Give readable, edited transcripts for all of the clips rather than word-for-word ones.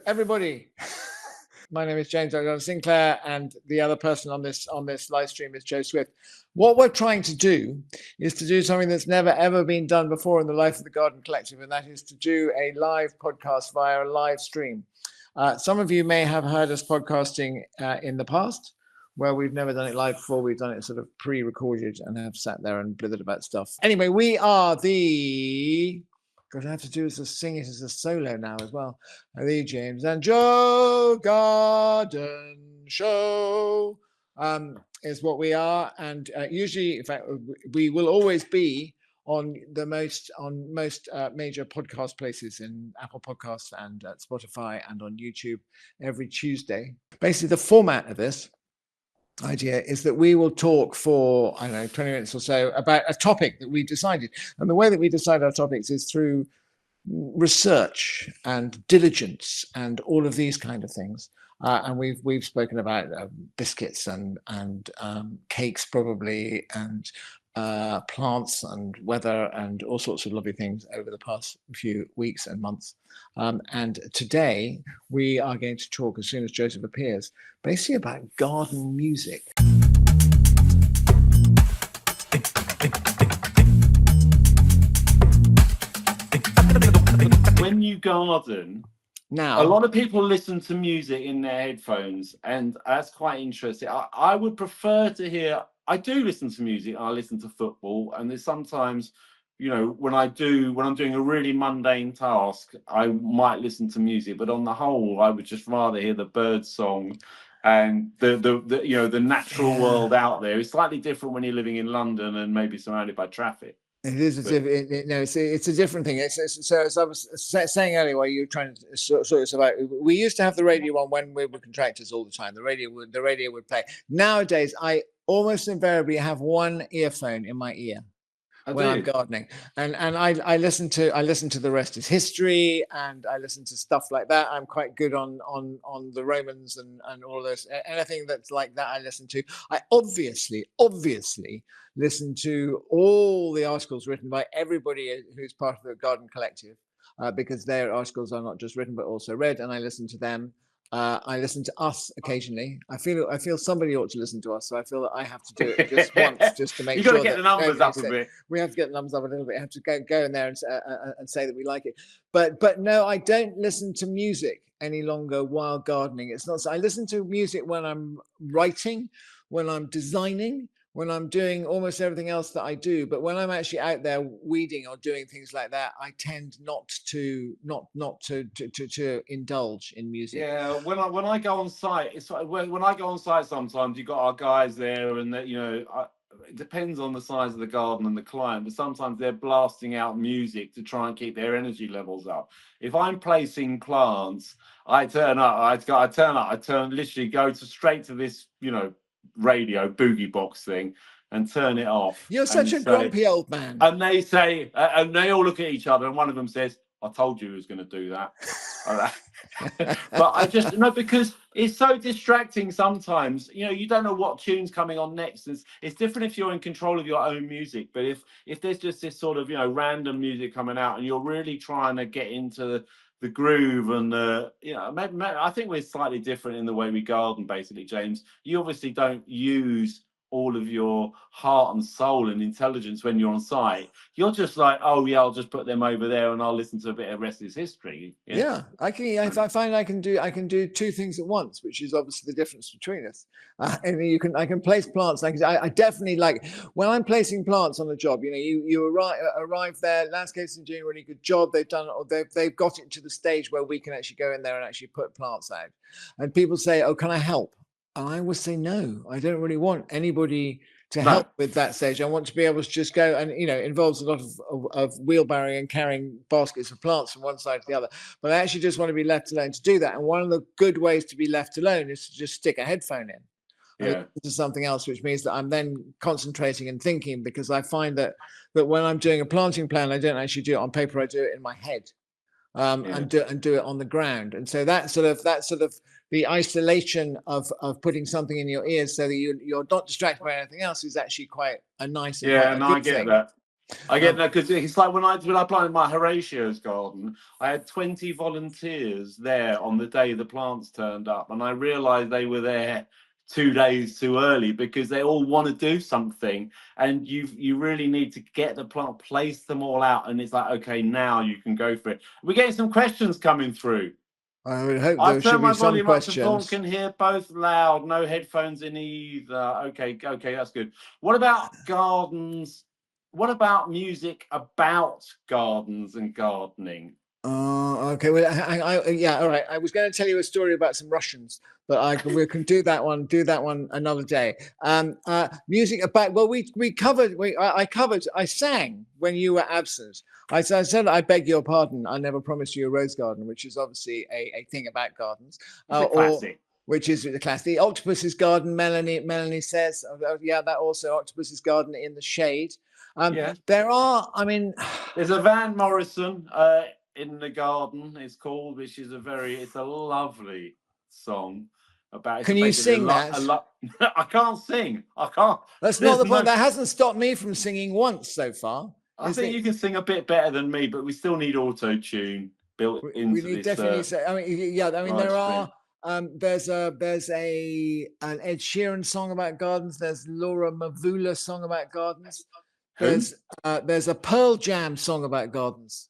everybody. My name is James Alexander-Sinclair, and the other person on this live stream is Joe Swift. What we're trying to do is to do something that's never ever been done before in the life of the Garden Collective, and that is to do a live podcast via a live stream. Some of you may have heard us podcasting in the past, where we've never done it live before. We've done it sort of pre-recorded and have sat there and blithered about stuff. Anyway, we are the... What I have to do is to sing it as a solo now as well. The James and Joe Garden Show is what we are, and usually, in fact, we will always be on most major podcast places, in Apple Podcasts and Spotify and on YouTube every Tuesday. Basically, the format of this idea is that we will talk for, I don't know, 20 minutes or so about a topic that we've decided. And the way that we decide our topics is through research and diligence and all of these kind of things. And we've spoken about biscuits and cakes probably, and plants and weather and all sorts of lovely things over the past few weeks and months. And today we are going to talk, as soon as Joseph appears, basically about garden music. When you garden, now, a lot of people listen to music in their headphones, and that's quite interesting. I would prefer to hear. I do listen to music. I listen to football, and there's sometimes, you know, when I'm doing a really mundane task, I might listen to music. But on the whole, I would just rather hear the bird song and the you know, the natural world out there. It's slightly different when you're living in London and maybe surrounded by traffic. It is. It's a different thing. So as I was saying earlier, while you were trying to sort this out, we used to have the radio on when we were contractors all the time. The radio would play. Nowadays, I almost invariably have one earphone in my ear when I'm gardening, and I listen to The Rest Is History, and I listen to stuff like that. I'm quite good on the Romans and all this. Anything that's like that I listen to. I obviously listen to all the articles written by everybody who's part of the Garden Collective, because their articles are not just written but also read, and I listen to them. I listen to us occasionally. I feel somebody ought to listen to us, so I feel that I have to do it just once, just to make sure. You've got to get the numbers up a bit. We have to get the numbers up a little bit. I have to go in there and say that we like it. But no, I don't listen to music any longer while gardening. It's not. I listen to music when I'm writing, when I'm designing, when I'm doing almost everything else that I do. But when I'm actually out there weeding or doing things like that, I tend not to indulge in music. Yeah, when I go on site, it's like when I go on site, sometimes you've got our guys there, and that, you know, it depends on the size of the garden and the client, but sometimes they're blasting out music to try and keep their energy levels up. If I'm placing plants, I literally go straight to this, you know, radio boogie box thing and turn it off. You're such a grumpy old man. And they say, and they all look at each other, and one of them says, "I told you he was going to do that." But I just because it's so distracting sometimes. You know, you don't know what tune's coming on next. It's different if you're in control of your own music, but if there's just this sort of, you know, random music coming out, and you're really trying to get into the groove, and you know, maybe I think we're slightly different in the way we garden. Basically, James, you obviously don't use all of your heart and soul and intelligence when you're on site. You're just like, oh yeah, I'll just put them over there and I'll listen to a bit of Rest Is History. Yeah, I find I can do two things at once, which is obviously the difference between us. And I can place plants. I definitely like when I'm placing plants on a job. You know, you arrive there. Landscapers are doing a really good job. They've got it to the stage where we can actually go in there and actually put plants out. And people say, "Oh, can I help?" And I would say, no, I don't really want anybody to help with that stage. I want to be able to just go, and, you know, it involves a lot of wheelbarrowing and carrying baskets of plants from one side to the other. But I actually just want to be left alone to do that. And one of the good ways to be left alone is to just stick a headphone in. Yeah. To something else, which means that I'm then concentrating and thinking, because I find that when I'm doing a planting plan, I don't actually do it on paper. I do it in my head. And do it on the ground. And so that sort of the isolation of putting something in your ears so that you're not distracted by anything else is actually quite a nice I get thing. that. I get that because it's like when I planted my Horatio's garden, I had 20 volunteers there on the day the plants turned up, and I realised they were there 2 days too early because they all want to do something, and you really need to get the plant, place them all out, and it's like, okay, now you can go for it. We're getting some questions coming through. I would hope I've there should turned my be some volume up to full, questions. can hear both loud, no headphones in either. Okay, that's good. What about gardens? What about music about gardens and gardening? Okay. Well, yeah. All right. I was going to tell you a story about some Russians, but we can do that one. Do that one another day. Music about. Well, we covered. I sang when you were absent. I said, I beg your pardon. I never promised you a rose garden, which is obviously a thing about gardens. It's a classic. Which is the classic. The Octopus's Garden. Melanie says, yeah, that also Octopus's Garden in the shade. There are. I mean, there's a Van Morrison. In the Garden is called, which is it's a lovely song about. Can you sing that? I can't sing. I can't. That's not the point. That hasn't stopped me from singing once so far. I think you can sing a bit better than me, but we still need auto tune built into this. We need definitely say. I mean, yeah. I mean, there are. There's an Ed Sheeran song about gardens. There's Laura Mavula song about gardens. There's a Pearl Jam song about gardens.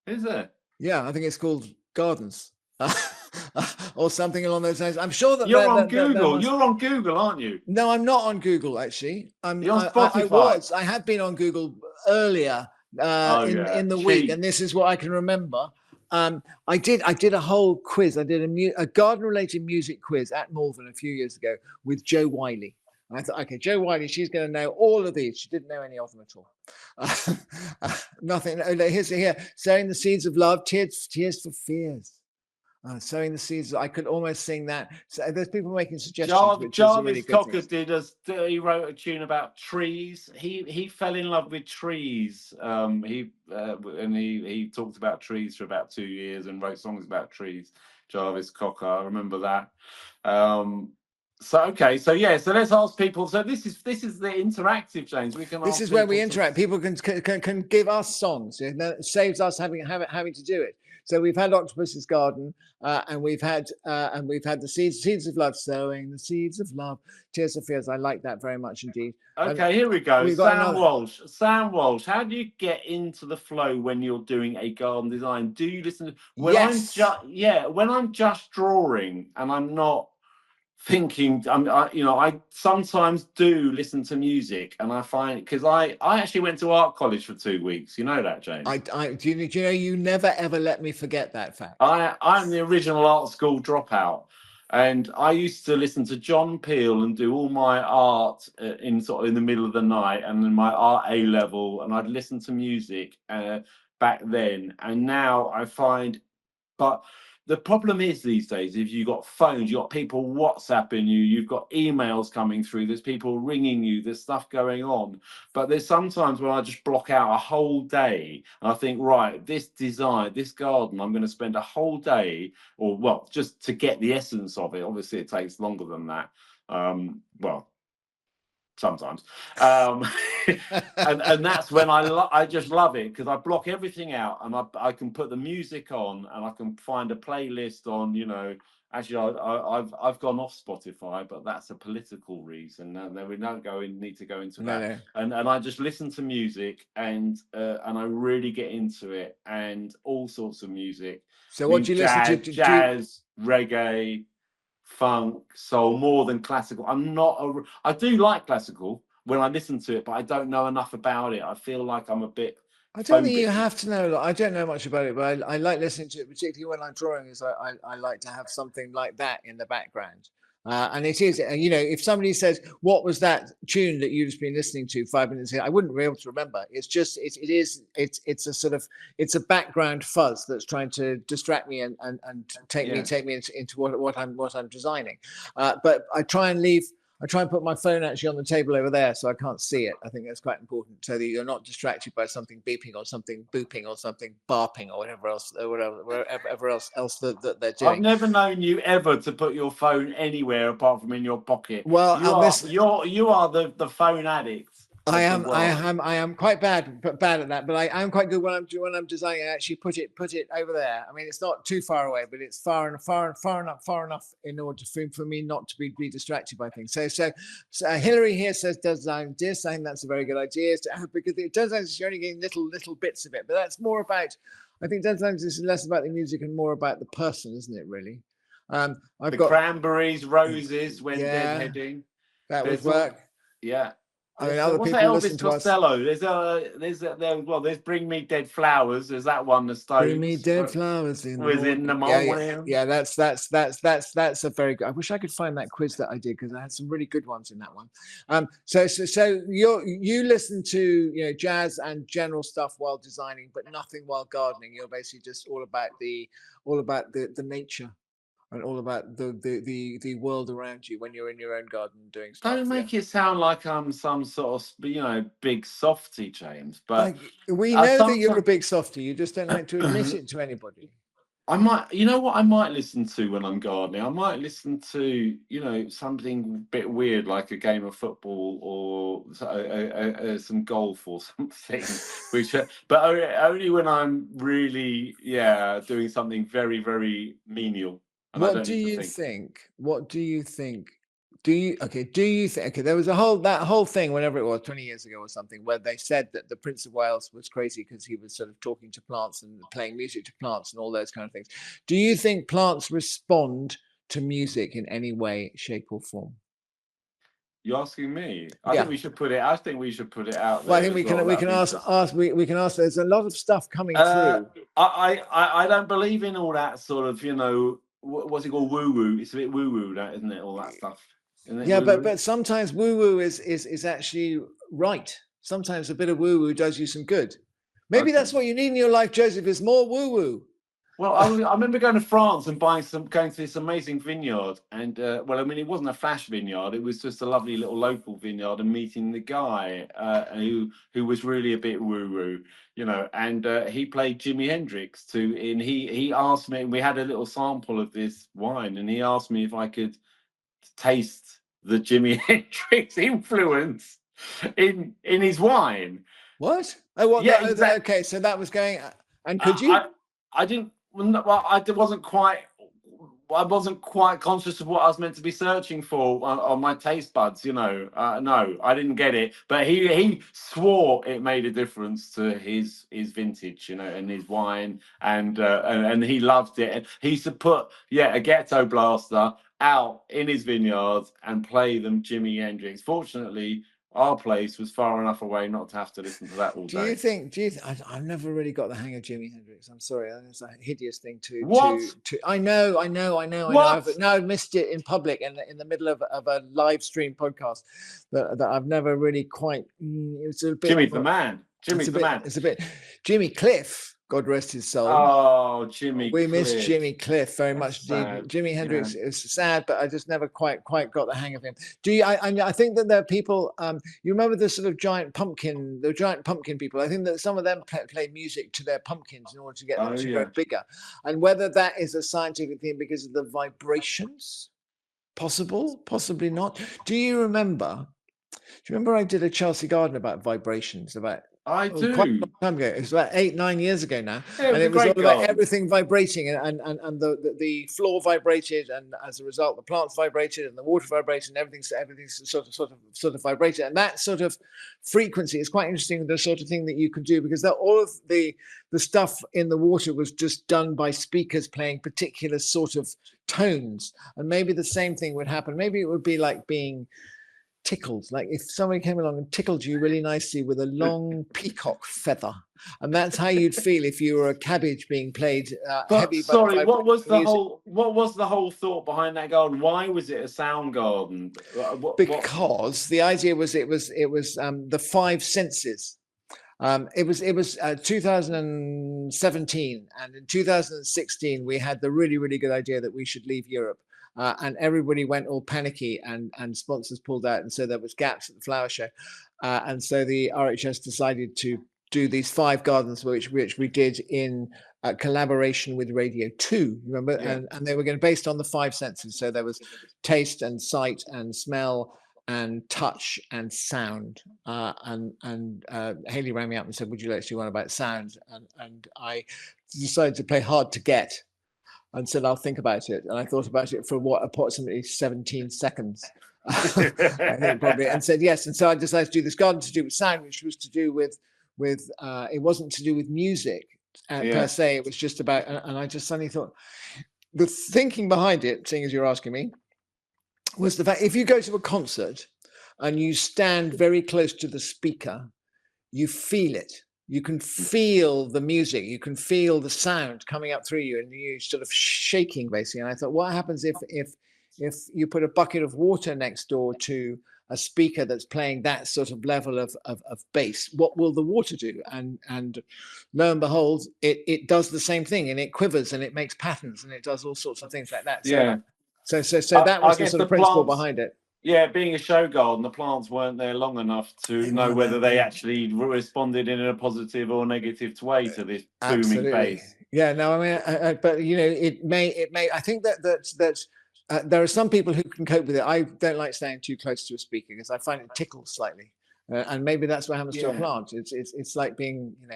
Is there? Yeah, I think it's called Gardens or something along those lines. I'm sure that you're on Google. You're on Google, aren't you? No, I'm not on Google actually. You're on Spotify. I had been on Google earlier in the week, and this is what I can remember. I did a whole quiz. I did a garden-related music quiz at Malvern a few years ago with Jo Wiley. I thought, okay, Jo Wiley, she's going to know all of these. She didn't know any of them at all. Nothing. Here, sowing the seeds of love, tears for fears. Sowing the seeds. I could almost sing that. So there's people making suggestions. Jarvis Cocker he wrote a tune about trees. He fell in love with trees. He talked about trees for about 2 years and wrote songs about trees. Jarvis Cocker, I remember that. So let's ask people. So this is the interactive, James. This is where we interact. People can give us songs. It saves us having to do it. So we've had Octopus's Garden, and we've had the seeds of love, sowing the seeds of love, tears of fears. I like that very much indeed. Okay, here we go. Sam Walsh. How do you get into the flow when you're doing a garden design? Do you listen to when I'm just drawing and I'm not thinking, I sometimes do listen to music, and I find, because I actually went to art college for 2 weeks. You know that, James? Do you know, you never ever let me forget that fact. I'm the original art school dropout, and I used to listen to John Peel and do all my art in the middle of the night, and in my art A level, and I'd listen to music back then, and now I find, but the problem is these days, if you've got phones, you've got people WhatsApping you, you've got emails coming through, there's people ringing you, there's stuff going on. But there's sometimes when I just block out a whole day and I think, right, this design, this garden, I'm going to spend a whole day, just to get the essence of it. Obviously, it takes longer than that. Sometimes, and that's when I just love it, because I block everything out and I can put the music on and I can find a playlist on. Actually, I've gone off Spotify, but that's a political reason. And we don't need to go into that. No. And I just listen to music and I really get into it, and all sorts of music. So what do you listen to? Jazz, reggae, funk, soul, more than classical. I do like classical when I listen to it, but I don't know enough about it. I feel like I'm a bit. I don't think you have to know. I don't know much about it, but I like listening to it, particularly when I'm drawing. Is I like to have something like that in the background. And it is, if somebody says, what was that tune that you've just been listening to 5 minutes ago, I wouldn't be able to remember. It's just, it's a background fuzz that's trying to distract me and take me into what I'm designing. But I try and put my phone actually on the table over there so I can't see it. I think that's quite important, so that you're not distracted by something beeping or something booping or something barping or whatever else that they're doing. I've never known you ever to put your phone anywhere apart from in your pocket. Well, you are the phone addict. I the am, world. I am quite bad at that, but I am quite good when I'm designing. I actually put it over there. I mean, it's not too far away, but it's far enough in order for me not to be distracted by things. So Hillary here says design this. I think that's a very good idea because it does. You're only getting little bits of it, but that's more about. I think design is less about the music and more about the person, isn't it? Really. I've got cranberries, roses when deadheading. That would work. Yeah. I mean, other what's people that listen Elvis to us. Costello? There's Bring Me Dead Flowers. There's that one. The Stones. Bring me dead flowers in the morning. Yeah. That's a very good. I wish I could find that quiz that I did because I had some really good ones in that one. So you listen to jazz and general stuff while designing, but nothing while gardening. You're basically just all about the nature. And all about the world around you when you're in your own garden doing stuff. Don't make it sound like I'm some sort of big softy, James. But we know that you're a big softy. You just don't like to admit it to anybody. I might, what I might listen to when I'm gardening? I might listen to, something a bit weird like a game of football or some golf or something. But only when I'm really, doing something very, very menial. What do you think? There was that whole thing whenever it was 20 years ago or something where they said that the Prince of Wales was crazy because he was sort of talking to plants and playing music to plants and all those kind of things. Do you think plants respond to music in any way, shape or form? You're asking me? I think we should put it out there. Well, I think we can ask. There's a lot of stuff coming through. I don't believe in all that sort of, what's it called, woo woo. It's a bit woo woo, that, isn't it? All that stuff. Yeah, but sometimes woo woo is actually right. Sometimes a bit of woo woo does you some good. Maybe that's what you need in your life, Joseph, is more woo woo. Well, I remember going to France and going to this amazing vineyard, and it wasn't a flash vineyard; it was just a lovely little local vineyard, and meeting the guy who was really a bit woo woo, and he played Jimi Hendrix too. And he asked me, we had a little sample of this wine, and he asked me if I could taste the Jimi Hendrix influence in his wine. What? Oh, what? Yeah, exactly. Okay, so that was going, and could you? I didn't. Well, I wasn't quite conscious of what I was meant to be searching for on my taste buds. No, I didn't get it. But he swore it made a difference to his vintage, and his wine, and he loved it. And he used to put a ghetto blaster out in his vineyard and play them Jimi Hendrix. Fortunately, our place was far enough away not to have to listen to that all day. Do you think? I've never really got the hang of Jimi Hendrix. I'm sorry, it's a hideous thing to. What? I know. But now I've missed it in public and in the middle of a live stream podcast that I've never really quite. It's a bit. Jimmy's the man. It's a bit. Jimmy Cliff. God rest his soul. Oh, Jimmy. We miss Jimmy Cliff very much. Jimi Hendrix is sad, but I just never quite got the hang of him. Do you? I think that there are people. You remember the sort of giant pumpkin people? I think that some of them play music to their pumpkins in order to get them to grow bigger. And whether that is a scientific thing because of the vibrations, possibly not. Do you remember I did a Chelsea Garden about vibrations, I do. Quite a long time ago. It was about 8-9 years ago now, and it was all about everything vibrating, and the floor vibrated, and as a result, the plants vibrated, and the water vibrated, and everything sort of vibrated, and that sort of frequency is quite interesting. The sort of thing that you can do because all of the stuff in the water was just done by speakers playing particular sort of tones, and maybe the same thing would happen. Maybe it would be like being tickled, like if somebody came along and tickled you really nicely with a long peacock feather, and that's how you'd feel if you were a cabbage being played heavy. Sorry, what was the whole thought behind that garden? Why was it a sound garden? Because the idea was it was the five senses. It was 2017, and in 2016 we had the really good idea that we should leave Europe. And everybody went all panicky, and sponsors pulled out, and so there was gaps at the flower show, and so the RHS decided to do these 5 gardens, which we did in collaboration with Radio 2. Remember, and they were going to based on the 5 senses. So there was taste and sight and smell and touch and sound. And Haley rang me up and said, "Would you like to do one about sound?" And I decided to play hard to get, and said, "I'll think about it." And I thought about it for approximately 17 seconds. I think probably, and said yes. And so I decided to do this garden to do with sound, which was to do with it wasn't to do with music per se. It was just about, and I just suddenly thought, the thinking behind it, seeing as you're asking me, was the fact if you go to a concert and you stand very close to the speaker, you feel it. You can feel the music, you can feel the sound coming up through you, and you sort of shaking basically. And I thought, what happens if you put a bucket of water next door to a speaker that's playing that sort of level of bass? What will the water do? And lo and behold, it does the same thing, and it quivers and it makes patterns and it does all sorts of things like that. So that was the sort of principle behind it. Yeah, being a show garden, the plants weren't there long enough to know whether they actually responded in a positive or negative way to this booming bass. Yeah, no, I mean, but you know, it may. I think that there are some people who can cope with it. I don't like staying too close to a speaker because I find it tickles slightly, and maybe that's what happens to a plant. It's like being, you know,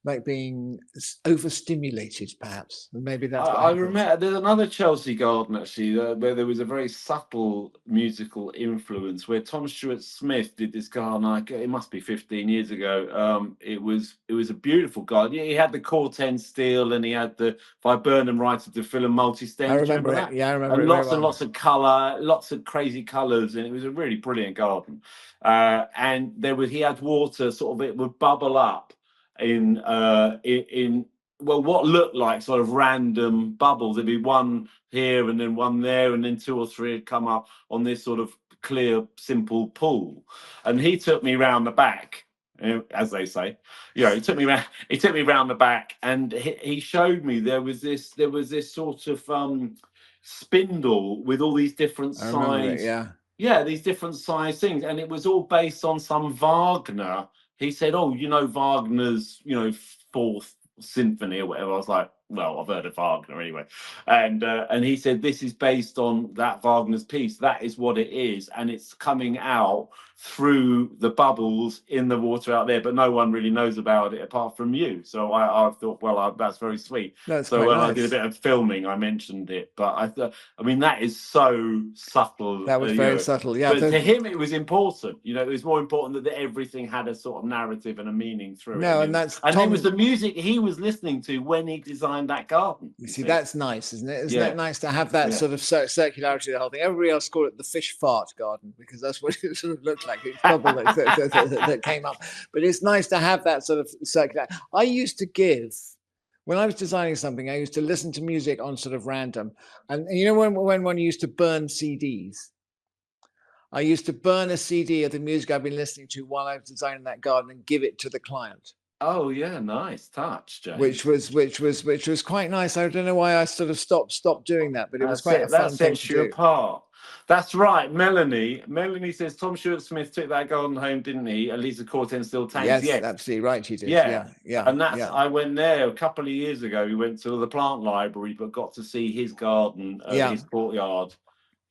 like being overstimulated, perhaps. And maybe that's. I remember there's another Chelsea garden actually where there was a very subtle musical influence. Where Tom Stewart Smith did this garden. It must be 15 years ago. It was a beautiful garden. Yeah, he had the Corten steel and he had the Viburnum Writer to fill a multi-stem. I remember it. Yeah, I remember and it. Lots and lots of colour, lots of crazy colours, and it was a really brilliant garden. And he had water, sort of, it would bubble up in what looked like sort of random bubbles. There'd be one here and then one there, and then two or three had come up on this sort of clear, simple pool. And he took me round the back, as they say. He took me round the back, and he showed me there was this sort of spindle with all these different size. These different size things, and it was all based on some Wagner. He said, "Oh, Wagner's, Fourth Symphony or whatever." I was like, "Well, I've heard of Wagner anyway." And he said, "This is based on that Wagner's piece. That is what it is, and it's coming out through the bubbles in the water out there, but no one really knows about it apart from you." So I thought, well, that's very sweet. So when I did a bit of filming, I mentioned it, but I mean, that is so subtle. That was very subtle, yeah. But to him, it was important. It was more important that everything had a sort of narrative and a meaning through it. And it was the music he was listening to when he designed that garden. You see, that's nice, isn't it? Isn't that nice to have that sort of circularity of the whole thing? Everybody else called it the fish fart garden because that's what it sort of looked like. It's bubble that came up. But it's nice to have that sort of circular. I used to when I was designing something, I used to listen to music on sort of random. And when one used to burn CDs, I used to burn a CD of the music I've been listening to while I was designing that garden and give it to the client. Oh yeah, nice touch, James. Which was quite nice. I don't know why I sort of stopped doing that, but it was quite a fun thing to do. That sets you apart. That's right, Melanie. Melanie says Tom Stewart Smith took that garden home, didn't he? At least the Corten steel tanks. Yes, absolutely right. He did. Yeah. And I went there a couple of years ago. We went to the plant library, but got to see his garden, his courtyard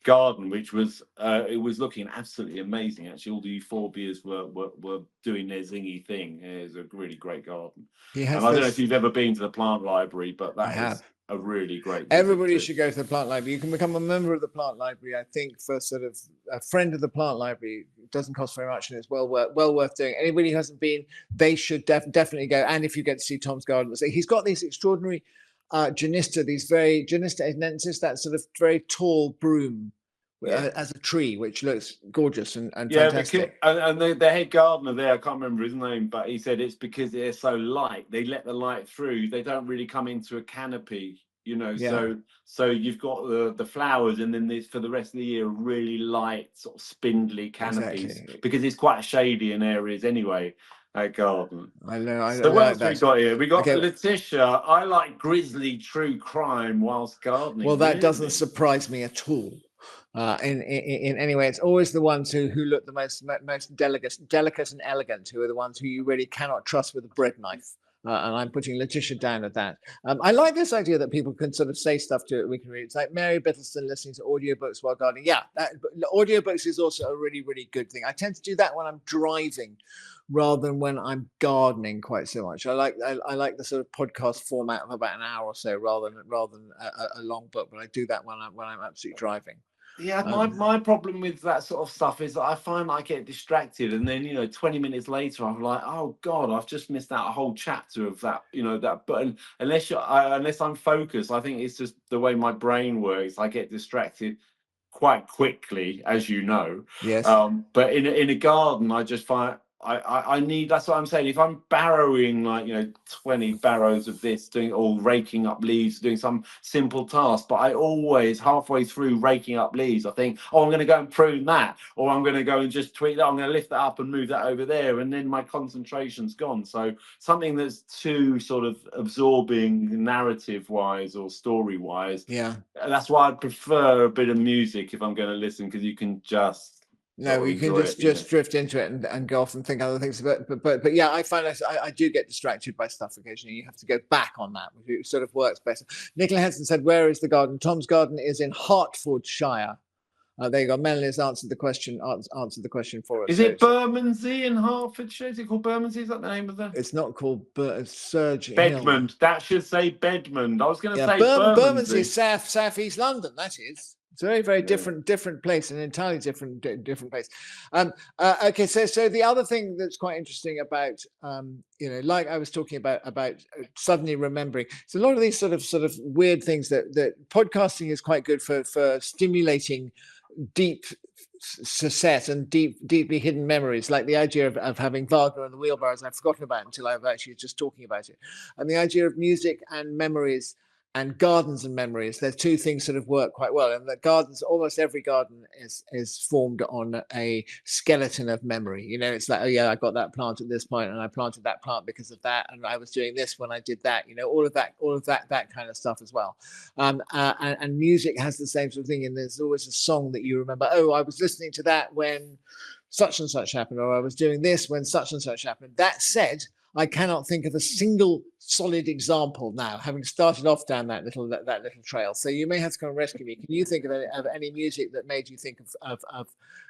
garden, which was it was looking absolutely amazing. Actually, all the euphorbias were doing their zingy thing. It was a really great garden. And I don't know if you've ever been to the plant library, but that is a really great. Everybody should go to the plant library. You can become a member of the plant library, I think, for sort of a friend of the plant library. It doesn't cost very much, and it's well worth doing. Anybody who hasn't been, they should definitely go. And if you get to see Tom's garden, he's got these extraordinary Genista Genista, that sort of very tall broom as a tree, which looks gorgeous and fantastic. And the head gardener there, I can't remember his name, but he said it's because they're so light. They let the light through. They don't really come into a canopy, So you've got the flowers, and then there's for the rest of the year really light, sort of spindly canopies, because it's quite shady in areas anyway. Garden. I know. So what else we got here? We got Letitia. I like grisly true crime whilst gardening. Well, that doesn't surprise me at all. In any way, it's always the ones who look the most delicate and elegant, who are the ones who you really cannot trust with a bread knife. and I'm putting Letitia down at that. I like this idea that people can sort of say stuff to it. We can read. It's like Mary Bittleston listening to audiobooks while gardening. Yeah, audiobooks is also a really, really good thing. I tend to do that when I'm driving rather than when I'm gardening quite so much. I like the sort of podcast format of about an hour or so rather than a long book, but I do that when I'm absolutely driving. Yeah, my problem with that sort of stuff is that I find I get distracted, and then 20 minutes later I'm like, oh God, I've just missed out a whole chapter of that, that. But unless I'm focused, I think it's just the way my brain works. I get distracted quite quickly, as you know. Yes. But in a garden, I just find I need. That's what I'm saying. If I'm barrowing 20 barrows of this, raking up leaves, doing some simple task, but I always halfway through raking up leaves, I think, oh, I'm going to go and prune that, or I'm going to go and just tweak that. I'm going to lift that up and move that over there, and then my concentration's gone. So something that's too sort of absorbing, narrative-wise or story-wise. Yeah. That's why I prefer a bit of music if I'm going to listen, because you can just. No, you can just drift into it and go off and think other things. But yeah, I find I do get distracted by stuff occasionally. You have to go back on that. It sort of works better. Nicola Henson said, "Where is the garden?" Tom's garden is in Hertfordshire. There you go. Melanie's answered the question. Answered the question for us. Is it Bermondsey in Hertfordshire? Is it called Bermondsey? Is that the name of the? It's not called Surge Bedmond. Hill. That should say Bedmond. I was going to say Bermondsey, South East London. That is. It's a very, very different place, an entirely different place. Okay, so the other thing that's quite interesting about, like I was talking about suddenly remembering. So a lot of these sort of weird things that podcasting is quite good for stimulating deep set and deeply hidden memories, like the idea of having Wagner and the wheelbarrows I've forgotten about until I was actually just talking about it, and the idea of music and memories and gardens and memories. There's two things sort of work quite well. And the gardens, almost every garden is formed on a skeleton of memory. It's like, oh yeah, I got that plant at this point, and I planted that plant because of that, and I was doing this when I did that. All of that kind of stuff as well. And music has the same sort of thing. And there's always a song that you remember. Oh, I was listening to that when such and such happened, or I was doing this when such and such happened. That said, I cannot think of a single solid example now, having started off down that little trail. So you may have to come and rescue me. Can you think of any music that made you think of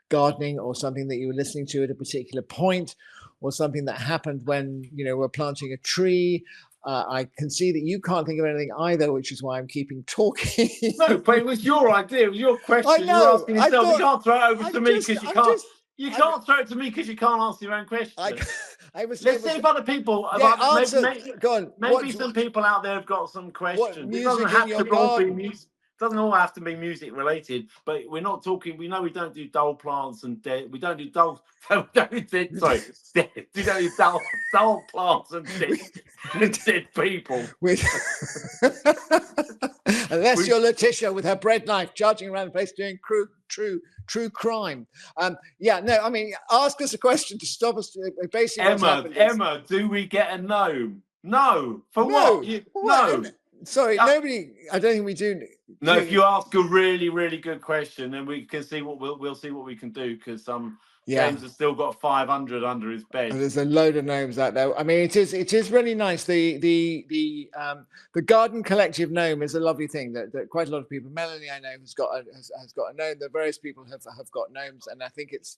gardening, or something that you were listening to at a particular point, or something that happened when we're planting a tree? I can see that you can't think of anything either, which is why I'm keeping talking. No, but it was your idea. It was your question. I know. You're asking yourself. You can't throw it over to me because you can't. You can't throw it to me because you can't answer your own question. Let's see if other people. Maybe some people out there have got some questions. It doesn't have to all be music. Doesn't all have to be music related. But we're not talking. We know we don't do dull plants and dead. We don't do dull. We don't do dull plants and dead people. Unless you're Letitia with her bread knife, charging around the place doing true crime. Ask us a question to stop us. Basically, Emma, do we get a gnome? No. For what? No. Sorry, nobody. I don't think we do. No, if you ask a really, really good question, then we can see what we'll see what we can do, because James has still got 500 under his bed. And there's a load of gnomes out there. I mean, it is really nice. The Garden Collective gnome is a lovely thing that quite a lot of people. Melanie, I know, has got a gnome. The various people have got gnomes, and I think it's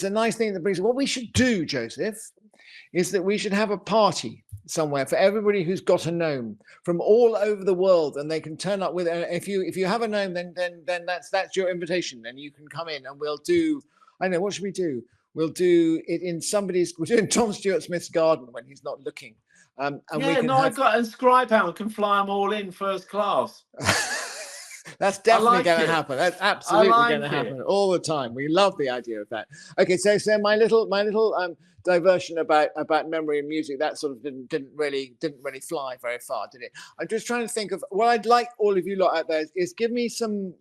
a nice thing that brings. What we should do, Joseph, is that we should have a party somewhere for everybody who's got a gnome from all over the world, and they can turn up with. If you have a gnome, then that's your invitation. Then you can come in, and we'll do. I know, what should we do? We'll do it in we're doing Tom Stewart Smith's garden when he's not looking. I've got a Scribehound can fly them all in first class. That's definitely going to happen. That's absolutely going to happen all the time. We love the idea of that. Okay, so my little diversion about memory and music, that sort of didn't really fly very far, did it? I'm just trying to think of what I'd like all of you lot out there is give me some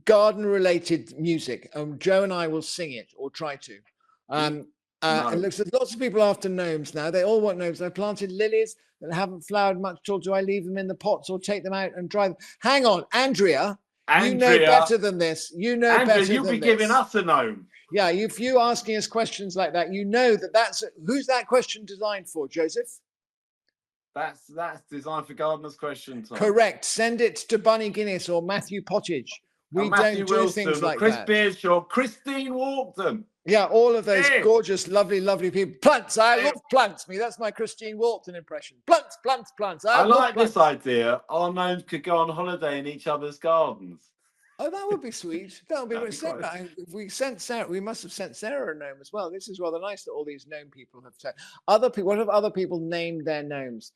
garden related music. Joe and I will sing it, or try to. It looks like lots of people after gnomes now. They all want gnomes. I planted lilies that haven't flowered much. Do I leave them in the pots or take them out and dry them? Hang on, Andrea, You know better than this. You know Andrea, better you'll than be this. giving us a gnome. Yeah, if you asking us questions like that, you know that's who's that question designed for, Joseph? That's designed for gardeners' question time. Correct. Send it to Bunny Guinness or Matthew Pottage. We Matthew don't do Wilson, things like Chris that. Beardshaw, Christine Walkden. Yeah, all of those gorgeous, lovely, lovely people. Plants. I love plants. That's my Christine Walkden impression. Plants, plants, plants. I like this idea. Our gnomes could go on holiday in each other's gardens. Oh, that would be sweet. That would be if we sent Sarah, we must have sent Sarah a gnome as well. This is rather nice that all these gnome people have said. Other people, what have other people named their gnomes?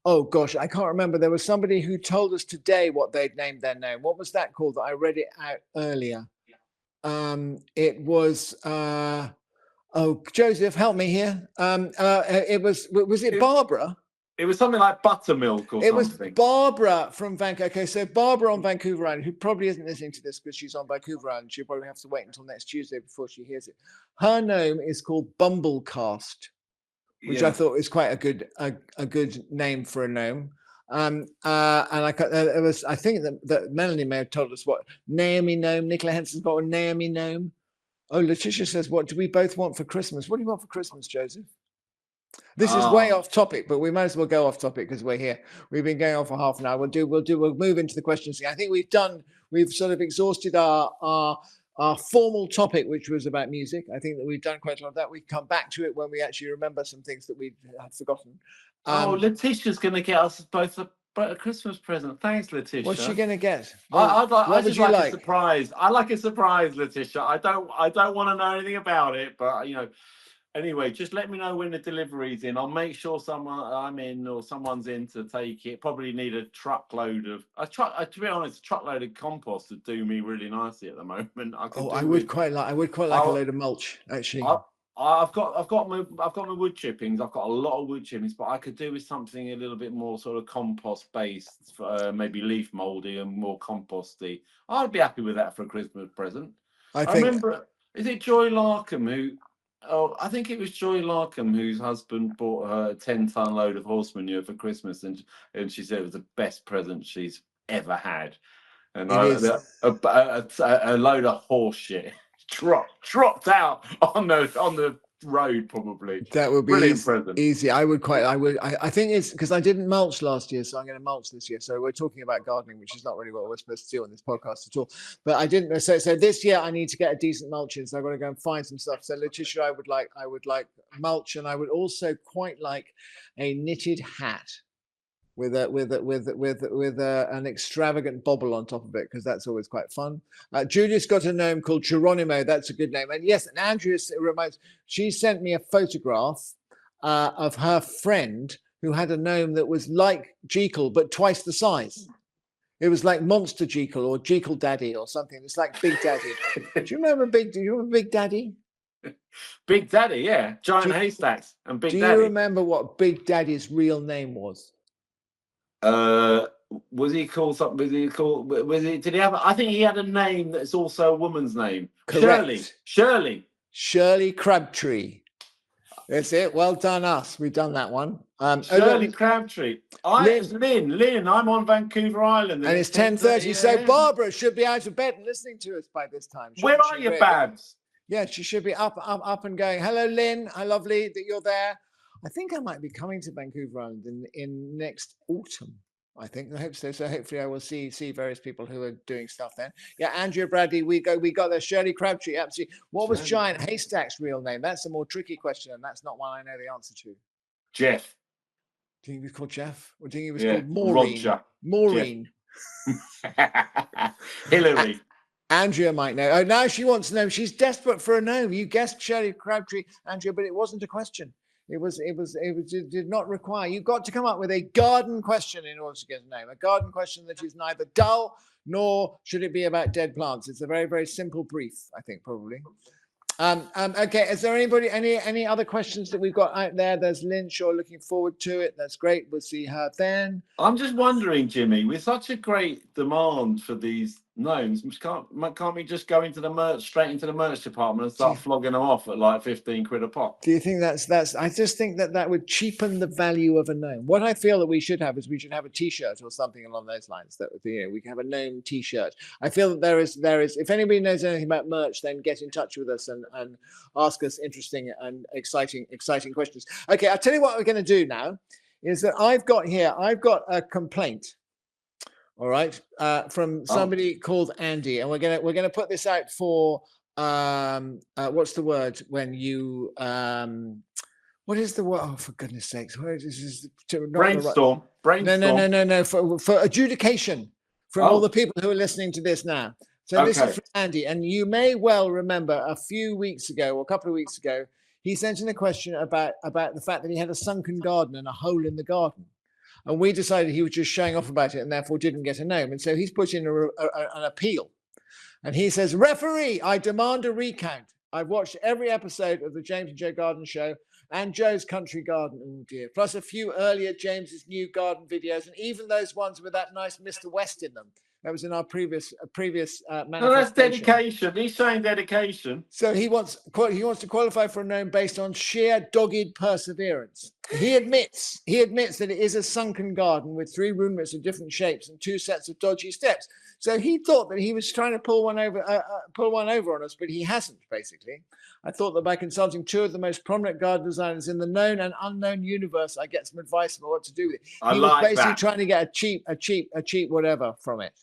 Oh gosh, I can't remember. There was somebody who told us today what they'd named their gnome. What was that called? That I read it out earlier. It was oh, Joseph, help me here. It was it Barbara? It was something like buttermilk or something. It was Barbara from Vancouver. Okay, so Barbara on Vancouver Island, who probably isn't listening to this because she's on Vancouver Island. She'll probably have to wait until next Tuesday before she hears it. Her gnome is called Bumblecast, which I thought was quite a good name for a gnome. And I think that Melanie may have told us what Naomi gnome. Nicola Henson's got a Naomi gnome. Oh, Letitia says, what do we both want for Christmas? What do you want for Christmas, Joseph? This is way off topic, but we might as well go off topic because we're here. We've been going on for half an hour. We'll move into the questions. I think we've sort of exhausted our formal topic, which was about music. I think that we've done quite a lot of that. We come back to it when we actually remember some things that we had forgotten. Letitia's going to get us both a Christmas present. Thanks, Letitia. What's she going to get? I just like a surprise. I like a surprise, Letitia. I don't want to know anything about it, but anyway, just let me know when the delivery's in. I'll make sure I'm in or someone's in to take it. Probably need a truckload of to be honest, a truckload of compost would do me really nicely at the moment. I would quite like a load of mulch, actually. I've got my wood chippings. I've got a lot of wood chippings, but I could do with something a little bit more sort of compost based, maybe leaf moldy and more composty. I'd be happy with that for a Christmas present. I remember, is it Joy Larkham who? Oh, I think it was Joy Larkham whose husband bought her a 10-ton load of horse manure for Christmas, and she said it was the best present she's ever had. And a load of horse shit dropped out on the road, probably. That would be easy. I think it's because I didn't mulch last year, so I'm going to mulch this year. So we're talking about gardening, which is not really what we're supposed to do on this podcast at all. But I didn't. So this year I need to get a decent mulch in. So I've got to go and find some stuff. So Letitia, I would like mulch, and I would also quite like a knitted hat with an extravagant bobble on top of it, because that's always quite fun. Julia's got a gnome called Geronimo. That's a good name. And yes, and Andrea she sent me a photograph of her friend who had a gnome that was like Jekyll but twice the size. It was like Monster Jekyll or Jekyll Daddy or something. It's like Big Daddy. Do you remember Big Daddy? Big Daddy, yeah. Giant haystacks and Big Daddy. Do you remember what Big Daddy's real name was? Was he called something? Did he have? I think he had a name that's also a woman's name. Correct. Shirley Crabtree. That's it. Well done, us. We've done that one. Shirley Crabtree. It's Lynn. I'm on Vancouver Island, and it's 10:30. So Barbara should be out of bed and listening to us by this time. Where are you, Babs? Yeah, she should be up and going. Hello, Lynn. How lovely that you're there. I think I might be coming to Vancouver Island in next autumn. I think. I hope so. So hopefully I will see various people who are doing stuff then. Yeah, Andrea Bradley, we got there. Shirley Crabtree, absolutely. What was Giant Haystack's real name? That's a more tricky question, and that's not one I know the answer to. Jeff. Do you think he was called Jeff? Or do you think he was called Maureen? Roger. Maureen. Hillary. Andrea might know. Oh, now she wants to know. She's desperate for a gnome. You guessed Shirley Crabtree, Andrea, but it wasn't a question. It did not require. You've got to come up with a garden question in order to get a name. A garden question that is neither dull nor should it be about dead plants. It's a very, very simple brief, I think, probably. Okay, is there any other questions that we've got out there? There's Lynn Shaw looking forward to it. That's great. We'll see her then. I'm just wondering, Jimmy, with such a great demand for these Gnomes. Can't we just go straight into the merch department and start flogging them off at like 15 quid a pop? Do you think that's? I just think that would cheapen the value of a gnome. What I feel that we should have is we should have a T-shirt or something along those lines. That we can have a gnome T-shirt. I feel that there is. If anybody knows anything about merch, then get in touch with us and ask us interesting and exciting questions. Okay, I'll tell you what we're going to do now. Is that I've got a complaint. All right, from somebody called Andy, and we're gonna put this out for what's the word when you what is the word? Oh, for goodness sakes! Brainstorm. No. For adjudication from all the people who are listening to this now. So this is from Andy, and you may well remember a few weeks ago or a couple of weeks ago, he sent in a question about the fact that he had a sunken garden and a hole in the garden. And we decided he was just showing off about it and therefore didn't get a gnome. And so he's put in an appeal. And he says, referee, I demand a recount. I've watched every episode of the James and Joe Garden Show and Joe's Country Garden. Oh dear. Plus a few earlier James's new garden videos. And even those ones with that nice Mr. West in them. That was in our previous manifestation. No, that's dedication. He's showing dedication. So he wants to qualify for a gnome based on sheer dogged perseverance. He admits that it is a sunken garden with 3 roomlets of different shapes and 2 sets of dodgy steps. So he thought that he was trying to pull one over on us, but he hasn't. Basically, I thought that by consulting 2 of the most prominent garden designers in the known and unknown universe, I get some advice about what to do with it. He was basically trying to get a cheap whatever from it.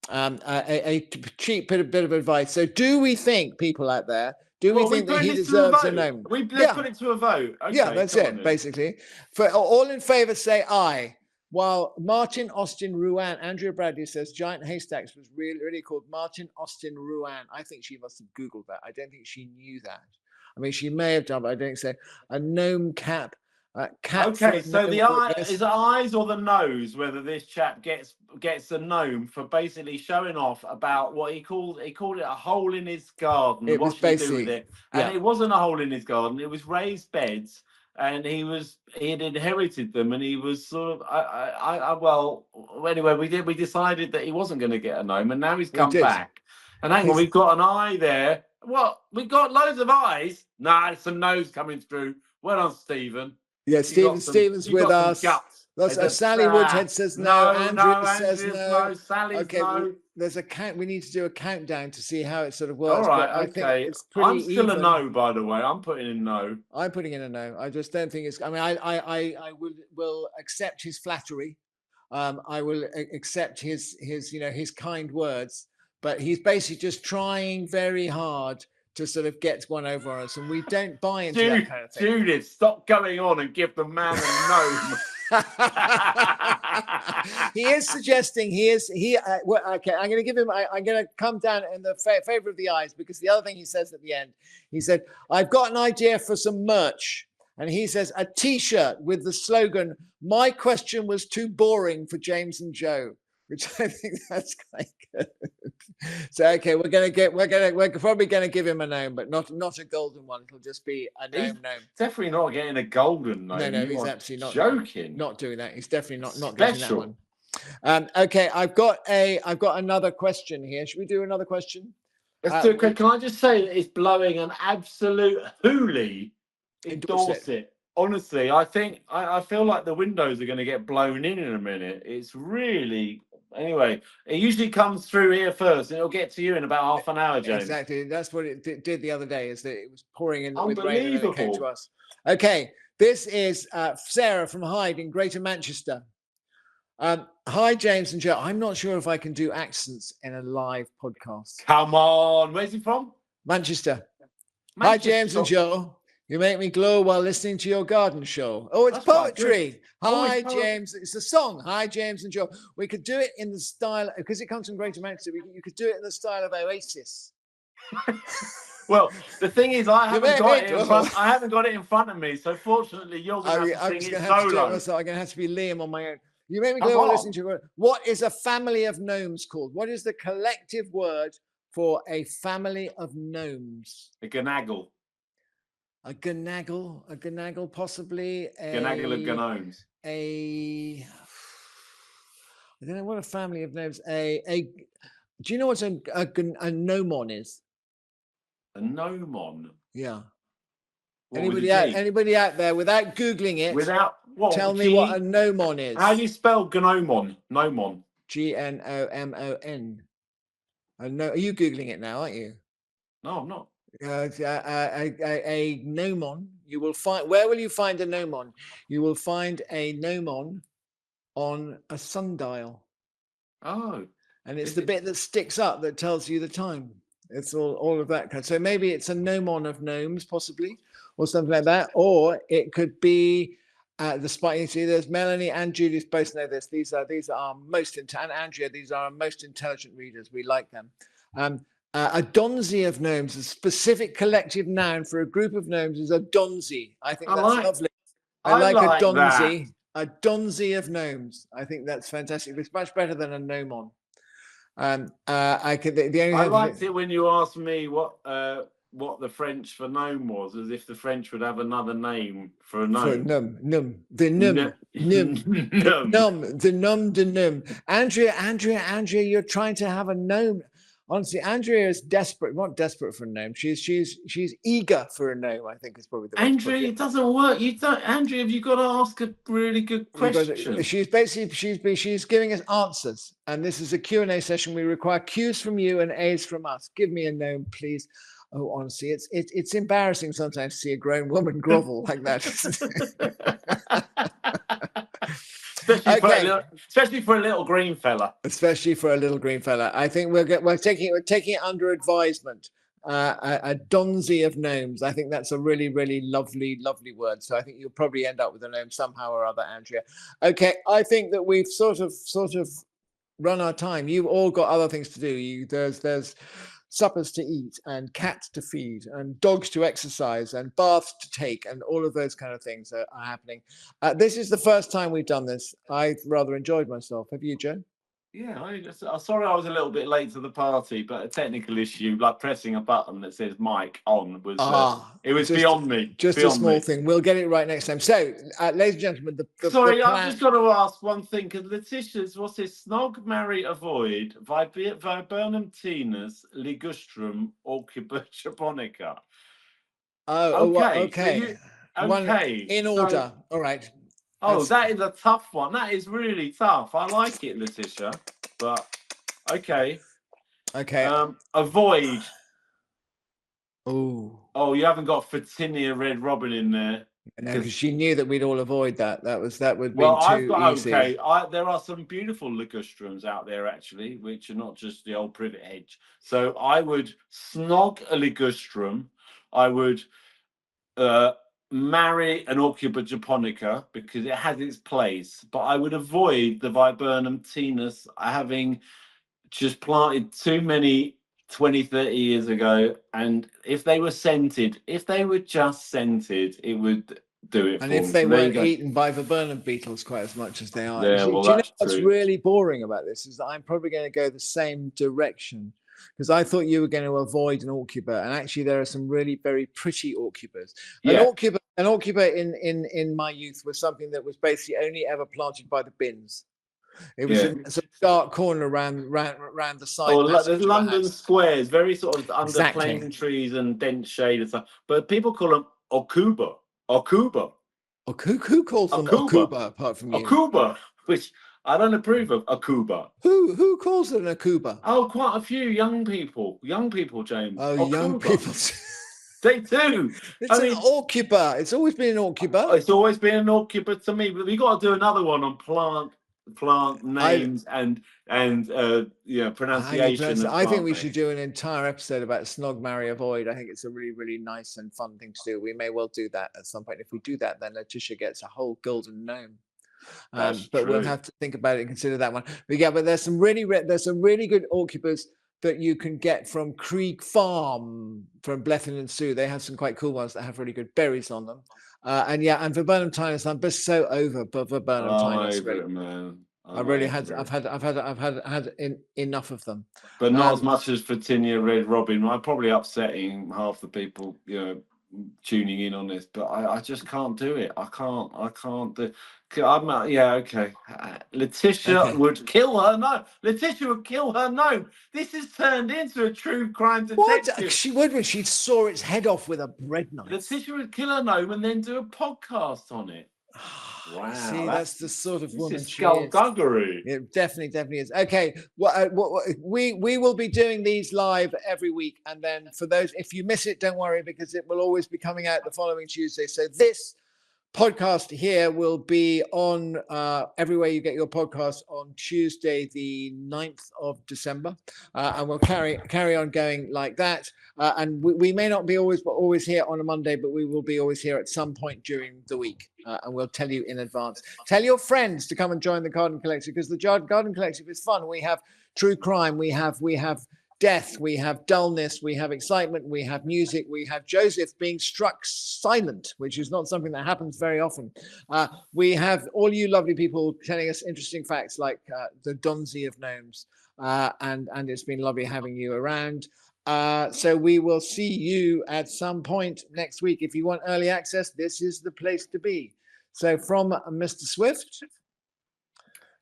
A cheap bit of advice. So do we think, people out there, we think that he deserves a gnome? Let's put it to a vote. Okay, yeah, that's it, basically. For all in favor, say aye. While Martin Austin Ruan, Andrea Bradley says Giant Haystacks was really called Martin Austin Ruan. I think she must have Googled that. I don't think she knew that. I mean, she may have done, but I don't say a gnome cap. Okay, so the eye is the eyes or the nose whether this chap gets a gnome for basically showing off about what he called it a hole in his garden. It what was should he do with it? And it wasn't a hole in his garden, it was raised beds, and he had inherited them, and he was sort of well anyway, we decided that he wasn't going to get a gnome, and now he's come back. And hang on, we've got an eye there. What? We've got loads of eyes. Nah, there's some nose coming through. Well done, Stephen. Yeah, Stephen's with us. Sally Woodhead says no. Andrew says no. Sally's no. There's a count. We need to do a countdown to see how it sort of works. All right, okay. I'm still a no, by the way. I'm putting in no. I'm putting in a no. I just don't think it's. I mean, I will accept his flattery. I will accept his kind words, but he's basically just trying very hard to sort of get one over on us, and we don't buy into that kind of thing. Judith, stop going on and give the man a gnome. He is suggesting okay, I'm going to give him. I'm going to come down in the favor of the eyes, because the other thing he says at the end, he said, "I've got an idea for some merch," and he says a T-shirt with the slogan, "My question was too boring for James and Joe," which I think that's quite good. So okay, we're probably gonna give him a gnome, but not a golden one. It'll just be a gnome. Definitely not getting a golden gnome. No, he's absolutely not joking. Not doing that. He's definitely not getting that one. Okay, I've got another question here. Should we do another question? Let's do it. Can I just say that it's blowing an absolute hoolie in Dorset? Honestly, I feel like the windows are going to get blown in a minute. It's really. Anyway, it usually comes through here first, and it'll get to you in about half an hour, James. Exactly. That's what it did the other day, is that it was pouring in with rain and it came to us. Okay, this is Sarah from Hyde in Greater Manchester. Hi, James and Joe. I'm not sure if I can do accents in a live podcast. Come on. Where's he from? Manchester. Hi, James and Joe. You make me glow while listening to your garden show. Oh, it's poetry. Hi, James. It's a song. Hi, James and Joe. We could do it in the style, because it comes from Greater Manchester, you could do it in the style of Oasis. Well, the thing is, I haven't got it in front of me, so fortunately, you're going to have to sing it solo. I'm going to have to be Liam on my own. You make me glow while listening to your. What is a family of gnomes called? What is the collective word for a family of gnomes? A gnaggle. A gnaggle, possibly. Gnaggle of gnomes. I don't know what a family of gnomes. Do you know what a gnomon is? A gnomon. Yeah. What would it be? Anybody out there without Googling it? Without what? Tell me what a gnomon is. How do you spell gnomon? Gnomon. Gnomon. Are you Googling it now, aren't you? No, I'm not. A gnomon. You will find. Where will you find a gnomon? You will find a gnomon on a sundial. Oh. And it's the bit that sticks up that tells you the time. It's all of that kind. So maybe it's a gnomon of gnomes, possibly, or something like that. Or it could be the spot. You see, there's Melanie and Judith both know this. These are most and Andrea. These are our most intelligent readers. We like them. A donzi of gnomes, a specific collective noun for a group of gnomes, is a donzi. I think that's lovely. I like a donzi. A donzi of gnomes. I think that's fantastic. It's much better than a gnomon. I liked it when you asked me what the French for gnome was, as if the French would have another name for a gnome. The gnome. Andrea, you're trying to have a gnome. Honestly, Andrea is desperate. Not desperate for a gnome. She's eager for a gnome. I think is probably the. Andrea, it doesn't work. You don't, Andrea. Have you got to ask a really good question? She's basically she's giving us answers, and this is a Q&A session. We require Q's from you and A's from us. Give me a gnome, please. Oh, honestly, it's embarrassing sometimes to see a grown woman grovel like that. Especially for a little green fella. Especially for a little green fella. I think we're taking it under advisement. A donzi of gnomes. I think that's a really, really lovely word. So I think you'll probably end up with a gnome somehow or other, Andrea. Okay, I think that we've sort of run our time. You've all got other things to do. There's suppers to eat and cats to feed and dogs to exercise and baths to take, and all of those kind of things are happening. This is the first time we've done this. I rather enjoyed myself. Have you, Joe? Yeah, I'm sorry I was a little bit late to the party, but a technical issue, like pressing a button that says mic on, was it was beyond me. Just a small thing. We'll get it right next time. So, ladies and gentlemen, I've just got to ask one thing, because Letitia's, what's this? Snog, marry, avoid, viburnum tenus, ligustrum, orchida japonica. Okay. Okay. In order. All right. Oh, that is a tough one. That is really tough. I like it, Letitia, but okay. Avoid. Oh, you haven't got Fatinia Red Robin in there. No, because she knew that we'd all avoid that. That would be too easy. Okay. There are some beautiful ligustrums out there, actually, which are not just the old privet hedge. So I would snog a ligustrum. I would marry an orchida japonica because it has its place, but I would avoid the viburnum tenus, having just planted too many 20-30 years ago. And if they were just scented, it would do it. And if they weren't eaten by viburnum beetles quite as much as they are. Yeah, do you know what's really boring about this is that I'm probably going to go the same direction, because I thought you were going to avoid an orchida, and actually there are some really very pretty orchidas. An orchida in my youth was something that was basically only ever planted by the bins. It was in a sort of dark corner around the side. There's London squares, very sort of under plane trees and dense shade and stuff. But people call them okuba. Who calls them okuba apart from you? Okuba, which I don't approve of. Akuba. Who calls it an akuba? Oh, quite a few young people, James. Oh, Akuba. Young people. They do. It's an orchida. It's always been an orchida. It's always been an orchida to me. But we got to do another one on plant names and pronunciation. I think we should do an entire episode about snog, marry, avoid. I think it's a really, really nice and fun thing to do. We may well do that at some point. If we do that, then Letitia gets a whole golden gnome. But we'll have to think about it and consider that one. But there's some really good orchidas that you can get from Krieg Farm from Blethyn and Sue. They have some quite cool ones that have really good berries on them. And viburnum tinus. I'm just so over viburnum tinus. I've had enough of them. But not as much as Fatinia Red Robin. I'm probably upsetting half the people, tuning in on this, but I just can't do it. I can't do. Yeah, okay. Letitia would kill her gnome. Letitia would kill her gnome. This has turned into a true crime detective. What? She would when she saw its head off with a bread knife. Letitia would kill her gnome and then do a podcast on it. Wow, see, that's the sort of woman she is. Skullduggery. It definitely is. Okay, we will be doing these live every week, and then for those, if you miss it, don't worry, because it will always be coming out the following Tuesday. So this podcast here will be on everywhere you get your podcast on Tuesday, the 9th of December, and we'll carry on going like that. And we may not be always here on a Monday, but we will be always here at some point during the week, and we'll tell you in advance. Tell your friends to come and join the Garden Collective, because the Garden Collective is fun. We have true crime, we have death, we have dullness, we have excitement, we have music, we have Joseph being struck silent, which is not something that happens very often. We have all you lovely people telling us interesting facts like the Donzi of gnomes, and it's been lovely having you around. So we will see you at some point next week. If you want early access, this is the place to be. So from Mr. Swift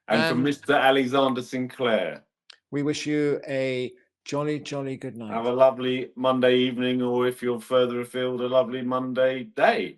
and from Mr. Alexander-Sinclair, we wish you a jolly good night. Have a lovely Monday evening, or if you're further afield, a lovely Monday day.